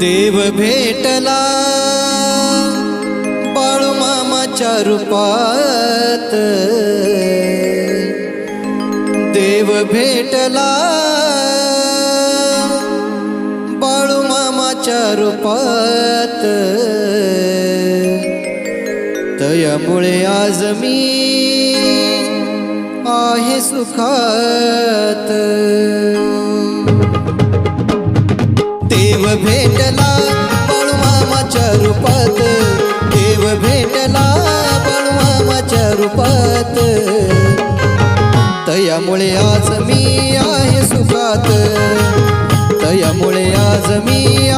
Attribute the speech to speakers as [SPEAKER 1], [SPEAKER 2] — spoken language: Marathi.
[SPEAKER 1] देव भेटला बाळूमामाच्या रूपात, देव भेटला बाळूमामाच्या रूपात, तयामुळे आज मी आहे सुखात। देव भेटला बाळूमामाच्या रूपात, देव भेटला बाळूमामाच्या रूपात, तयामुळे आज मी आहे सुखात, तयामुळे आज मी